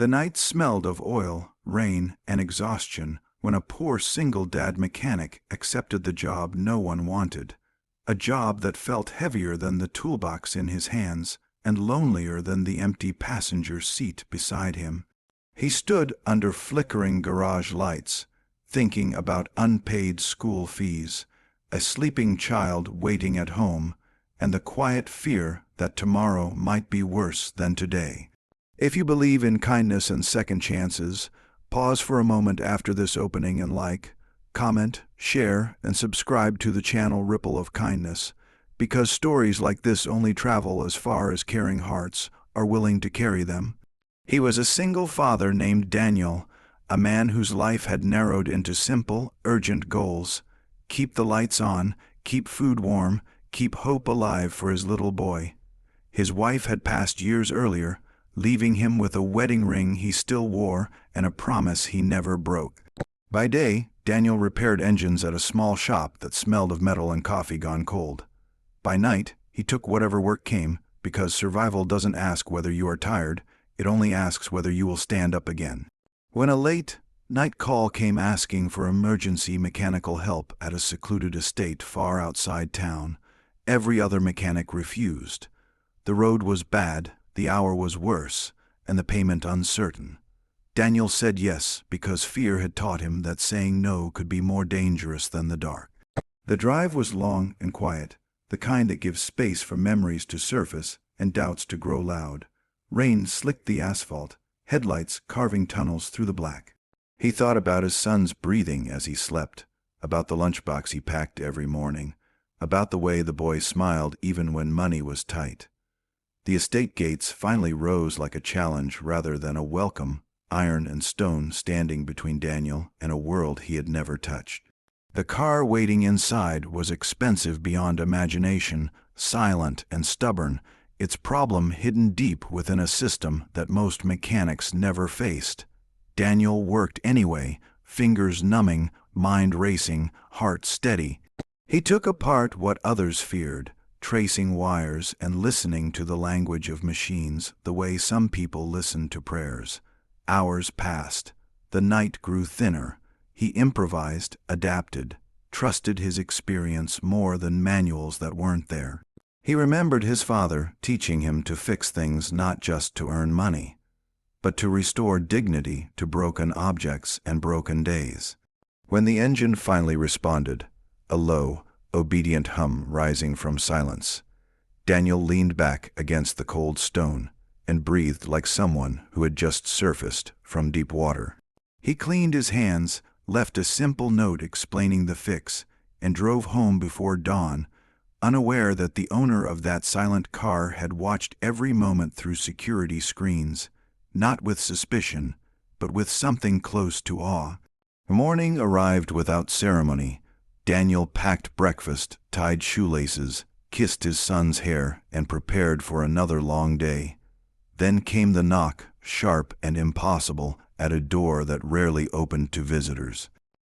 The night smelled of oil, rain, and exhaustion when a poor single-dad mechanic accepted the job no one wanted, a job that felt heavier than the toolbox in his hands and lonelier than the empty passenger seat beside him. He stood under flickering garage lights, thinking about unpaid school fees, a sleeping child waiting at home, and the quiet fear that tomorrow might be worse than today. If you believe in kindness and second chances, pause for a moment after this opening and like, comment, share, and subscribe to the channel Ripple of Kindness, because stories like this only travel as far as caring hearts are willing to carry them. He was a single father named Daniel, a man whose life had narrowed into simple, urgent goals: keep the lights on, keep food warm, keep hope alive for his little boy. His wife had passed years earlier, leaving him with a wedding ring he still wore and a promise he never broke. By day, Daniel repaired engines at a small shop that smelled of metal and coffee gone cold. By night, he took whatever work came, because survival doesn't ask whether you are tired, it only asks whether you will stand up again. When a late night call came asking for emergency mechanical help at a secluded estate far outside town, every other mechanic refused. The road was bad, the hour was worse, and the payment uncertain. Daniel said yes because fear had taught him that saying no could be more dangerous than the dark. The drive was long and quiet, the kind that gives space for memories to surface and doubts to grow loud. Rain slicked the asphalt, headlights carving tunnels through the black. He thought about his son's breathing as he slept, about the lunchbox he packed every morning, about the way the boy smiled even when money was tight. The estate gates finally rose like a challenge rather than a welcome, iron and stone standing between Daniel and a world he had never touched. The car waiting inside was expensive beyond imagination, silent and stubborn, its problem hidden deep within a system that most mechanics never faced. Daniel worked anyway, fingers numbing, mind racing, heart steady. He took apart what others feared, tracing wires and listening to the language of machines the way some people listen to prayers. Hours passed. The night grew thinner. He improvised, adapted, trusted his experience more than manuals that weren't there. He remembered his father teaching him to fix things not just to earn money, but to restore dignity to broken objects and broken days. When the engine finally responded, a low, obedient hum rising from silence, Daniel leaned back against the cold stone and breathed like someone who had just surfaced from deep water. He cleaned his hands, left a simple note explaining the fix, and drove home before dawn, unaware that the owner of that silent car had watched every moment through security screens, not with suspicion, but with something close to awe. Morning arrived without ceremony. Daniel packed breakfast, tied shoelaces, kissed his son's hair, and prepared for another long day. Then came the knock, sharp and impossible, at a door that rarely opened to visitors.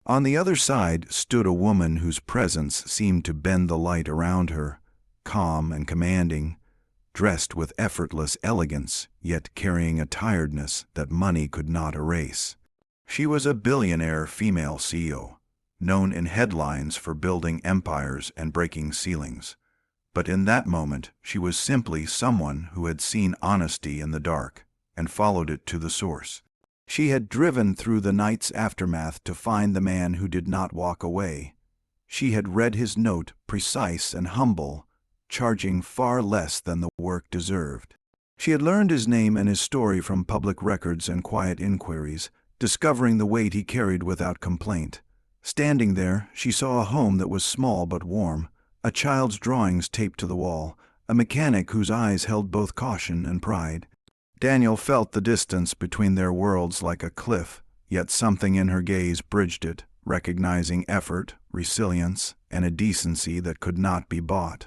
On the other side stood a woman whose presence seemed to bend the light around her, calm and commanding, dressed with effortless elegance, yet carrying a tiredness that money could not erase. She was a billionaire female CEO, known in headlines for building empires and breaking ceilings. But in that moment, she was simply someone who had seen honesty in the dark and followed it to the source. She had driven through the night's aftermath to find the man who did not walk away. She had read his note, precise and humble, charging far less than the work deserved. She had learned his name and his story from public records and quiet inquiries, discovering the weight he carried without complaint. Standing there, she saw a home that was small but warm, a child's drawings taped to the wall, a mechanic whose eyes held both caution and pride. Daniel felt the distance between their worlds like a cliff, yet something in her gaze bridged it, recognizing effort, resilience, and a decency that could not be bought.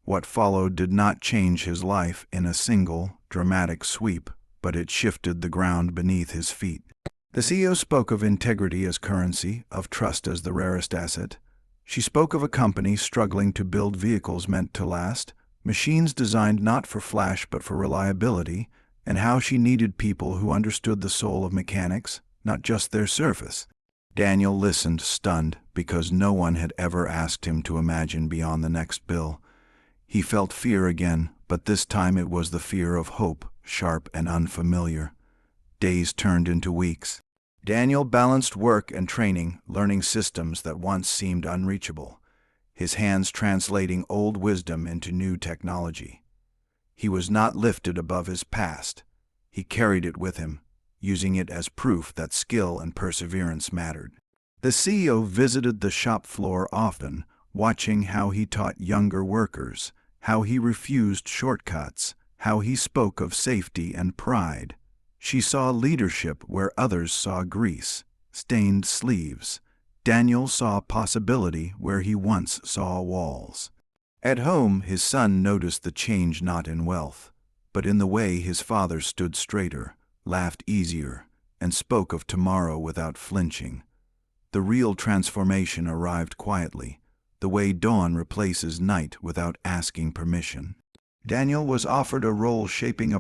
What followed did not change his life in a single, dramatic sweep, but it shifted the ground beneath his feet. The CEO spoke of integrity as currency, of trust as the rarest asset. She spoke of a company struggling to build vehicles meant to last, machines designed not for flash but for reliability, and how she needed people who understood the soul of mechanics, not just their surface. Daniel listened, stunned, because no one had ever asked him to imagine beyond the next bill. He felt fear again, but this time it was the fear of hope, sharp and unfamiliar. Days turned into weeks. Daniel balanced work and training, learning systems that once seemed unreachable, his hands translating old wisdom into new technology. He was not lifted above his past. He carried it with him, using it as proof that skill and perseverance mattered. The CEO visited the shop floor often, watching how he taught younger workers, how he refused shortcuts, how he spoke of safety and pride. She saw leadership where others saw grease, stained sleeves. Daniel saw possibility where he once saw walls. At home, his son noticed the change not in wealth, but in the way his father stood straighter, laughed easier, and spoke of tomorrow without flinching. The real transformation arrived quietly, the way dawn replaces night without asking permission. Daniel was offered a role shaping a